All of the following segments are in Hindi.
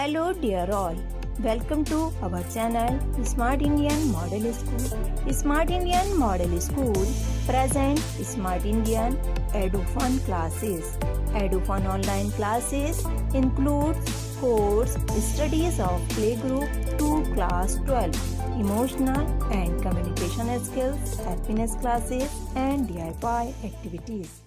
Hello dear all, welcome to our channel Smart Indian Model School. Smart Indian Model School present Smart Indian EduFun classes. EduFun online classes includes course studies of playgroup to class 12, emotional and communication skills, happiness classes and DIY activities.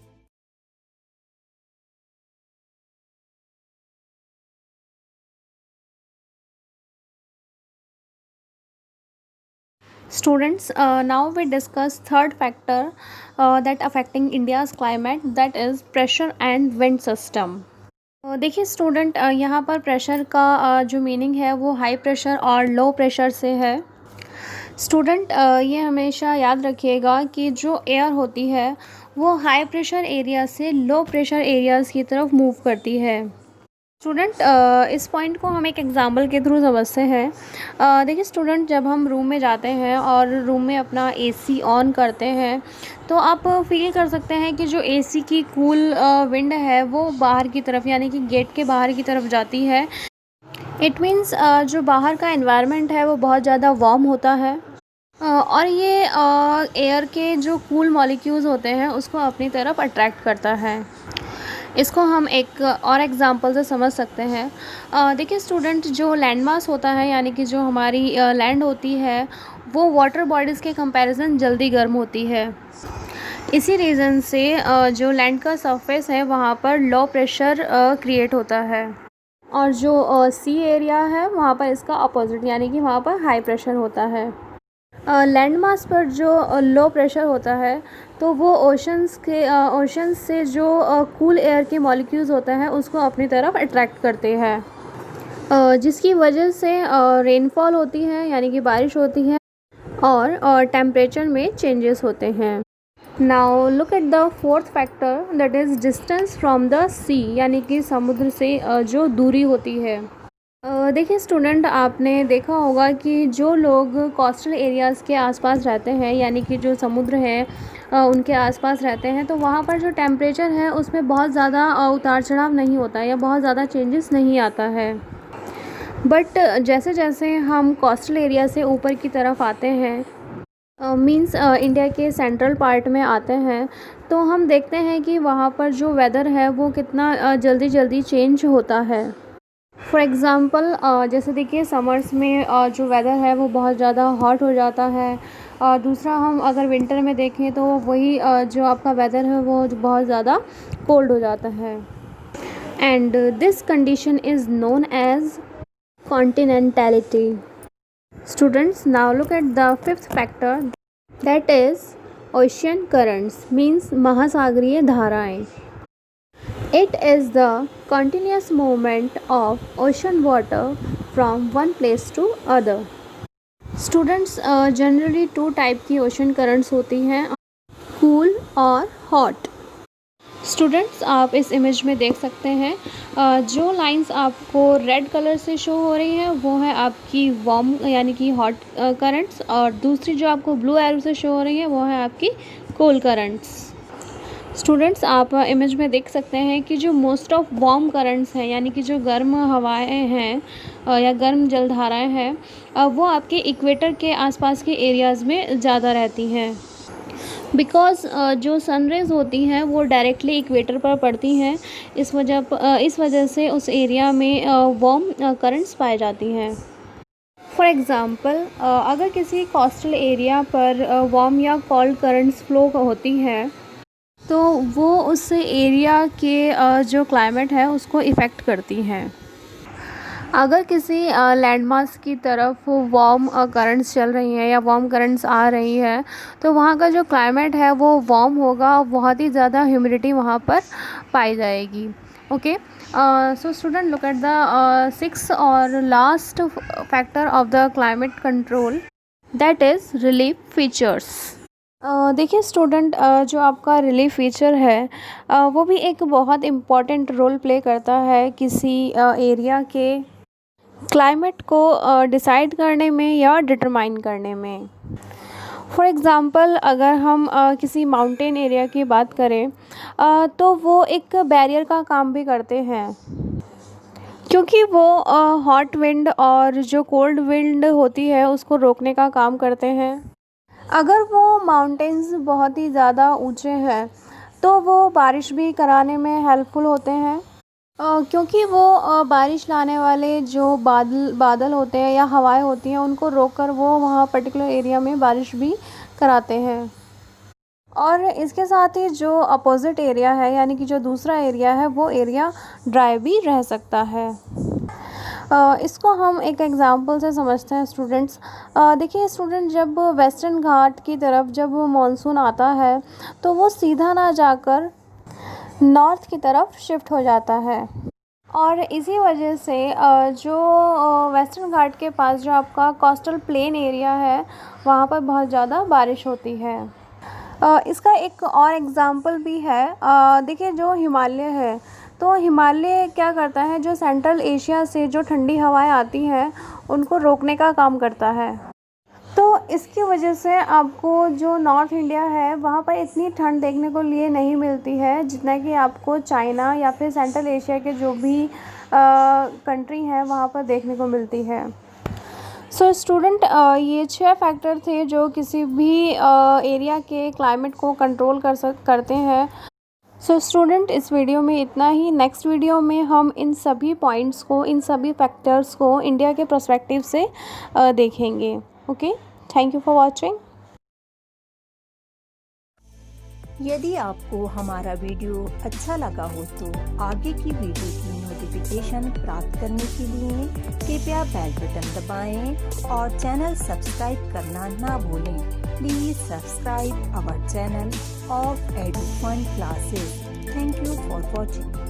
Students, now we discuss third factor that affecting India's climate, that is pressure and wind system. देखिए स्टूडेंट, यहाँ पर प्रेशर का जो मीनिंग है वो हाई प्रेशर और लो प्रेशर से है। स्टूडेंट, ये हमेशा याद रखिएगा कि जो एयर होती है वो हाई प्रेशर एरिया से लो प्रेशर एरियाज़ की तरफ मूव करती है। स्टूडेंट, इस पॉइंट को हम एक एग्जांपल के थ्रू समझते हैं। देखिए स्टूडेंट, जब हम रूम में जाते हैं और रूम में अपना एसी ऑन करते हैं तो आप फील कर सकते हैं कि जो एसी की कूल विंड है वो बाहर की तरफ यानी कि गेट के बाहर की तरफ जाती है। इट मीन्स जो बाहर का एनवायरनमेंट है वो बहुत ज़्यादा वार्म होता है और ये एयर के जो कूल मॉलिक्यूल्स होते हैं उसको अपनी तरफ अट्रैक्ट करता है। इसको हम एक और एग्ज़ाम्पल से समझ सकते हैं। देखिए स्टूडेंट, जो लैंड मास होता है यानी कि जो हमारी लैंड होती है वो वाटर बॉडीज़ के कंपैरिजन जल्दी गर्म होती है। इसी रीज़न से जो लैंड का सरफेस है वहाँ पर लो प्रेशर क्रिएट होता है और जो सी एरिया है वहाँ पर इसका अपोजिट यानी कि वहाँ पर हाई प्रेशर होता है। लैंड मास पर जो लो प्रेशर होता है तो वो ओशंस से जो कूल एयर के मॉलिक्यूल्स होते हैं उसको अपनी तरफ अट्रैक्ट करते हैं, जिसकी वजह से रेनफॉल होती है यानी कि बारिश होती है और टेम्परेचर में चेंजेस होते हैं। Now look at the fourth factor, that is distance from the sea यानी कि समुद्र से जो दूरी होती है। देखिए स्टूडेंट, आपने देखा होगा कि जो लोग कोस्टल एरियाज़ के आसपास रहते हैं यानी कि जो समुद्र है उनके आसपास रहते हैं तो वहाँ पर जो टेम्परेचर है उसमें बहुत ज़्यादा उतार चढ़ाव नहीं होता है या बहुत ज़्यादा चेंजेस नहीं आता है। बट जैसे जैसे हम कोस्टल एरिया से ऊपर की तरफ आते हैं, मींस इंडिया के सेंट्रल पार्ट में आते हैं तो हम देखते हैं कि वहाँ पर जो वेदर है वो कितना जल्दी जल्दी चेंज होता है। फॉर एग्ज़ाम्पल, जैसे देखिए समर्स में जो वेदर है वो बहुत ज़्यादा हॉट हो जाता है और दूसरा हम अगर विंटर में देखें तो वही जो आपका वेदर है वो बहुत ज़्यादा कोल्ड हो जाता है। And this condition is known as continentality. Students, now look at the fifth factor, that is ocean currents, means महासागरीय धाराएं। It is the continuous movement of ocean water from one place to other. Students, generally two type की ओशन करंट्स होती हैं, कूल और हॉट। स्टूडेंट्स, आप इस इमेज में देख सकते हैं जो लाइंस आपको रेड कलर से शो हो रही हैं वो है आपकी वार्म यानी कि हॉट करंट्स और दूसरी जो आपको ब्लू एरो से शो हो रही है वो है आपकी कोल्ड करंट्स। स्टूडेंट्स, आप इमेज में देख सकते हैं कि जो मोस्ट ऑफ वार्म करंट्स हैं यानी कि जो गर्म हवाएं हैं या गर्म जलधाराएं हैं वो आपके इक्वेटर के आसपास के एरियाज़ में ज़्यादा रहती हैं। बिकॉज़ जो सनरेज़ होती हैं वो डायरेक्टली इक्वेटर पर पड़ती हैं, इस वजह से उस एरिया में वार्म करंट्स पाई जाती हैं। फॉर एग्ज़ाम्पल, अगर किसी कोस्टल एरिया पर वार्म या कोल्ड करंट्स फ्लो होती हैं तो वो उस एरिया के जो क्लाइमेट है उसको इफ़ेक्ट करती हैं। अगर किसी लैंड मास की तरफ वार्म करंट्स चल रही हैं या वार्म करंट्स आ रही हैं तो वहाँ का जो क्लाइमेट है वो वार्म होगा, बहुत ही ज़्यादा ह्यूमिडिटी वहाँ पर पाई जाएगी। Okay, so student, look at the sixth और last factor of the climate control, that is relief features. देखिए स्टूडेंट, जो आपका रिलीफ फीचर है वो भी एक बहुत इम्पॉर्टेंट रोल प्ले करता है किसी एरिया के क्लाइमेट को डिसाइड करने में या डिटरमाइन करने में। फॉर एग्ज़ाम्पल, अगर हम किसी माउंटेन एरिया की बात करें तो वो एक बैरियर का काम भी करते हैं क्योंकि वो हॉट विंड और जो कोल्ड विंड होती है उसको रोकने का काम करते हैं। अगर वो माउंटेन्स बहुत ही ज़्यादा ऊंचे हैं तो वो बारिश भी कराने में हेल्पफुल होते हैं, क्योंकि वो बारिश लाने वाले जो बादल होते हैं या हवाएं होती हैं उनको रोककर वो वहाँ पर्टिकुलर एरिया में बारिश भी कराते हैं। और इसके साथ ही जो अपोजिट एरिया है यानी कि जो दूसरा एरिया है वो एरिया ड्राई भी रह सकता है। इसको हम एक एग्ज़ाम्पल से समझते हैं स्टूडेंट्स। देखिए स्टूडेंट, जब वेस्टर्न घाट की तरफ जब मानसून आता है तो वो सीधा ना जाकर नॉर्थ की तरफ शिफ्ट हो जाता है, और इसी वजह से जो वेस्टर्न घाट के पास जो आपका कोस्टल प्लेन एरिया है वहाँ पर बहुत ज़्यादा बारिश होती है। इसका एक और एग्ज़ाम्पल भी है। देखिए जो हिमालय है, तो हिमालय क्या करता है, जो सेंट्रल एशिया से जो ठंडी हवाएं आती हैं उनको रोकने का काम करता है। तो इसकी वजह से आपको जो नॉर्थ इंडिया है वहाँ पर इतनी ठंड देखने को लिए नहीं मिलती है जितना कि आपको चाइना या फिर सेंट्रल एशिया के जो भी कंट्री हैं वहाँ पर देखने को मिलती है। सो स्टूडेंट, ये 6 फैक्टर थे जो किसी भी एरिया के क्लाइमेट को कंट्रोल करते हैं। सो स्टूडेंट, इस वीडियो में इतना ही। नेक्स्ट वीडियो में हम इन सभी पॉइंट्स को, इन सभी फैक्टर्स को इंडिया के पर्सपेक्टिव से देखेंगे। Okay, thank you for watching. यदि आपको हमारा वीडियो अच्छा लगा हो तो आगे की वीडियो की नोटिफिकेशन प्राप्त करने के लिए कृपया बेल बटन दबाएं और चैनल सब्सक्राइब करना ना भूलें। Please subscribe our channel of Edufun classes. Thank you for watching.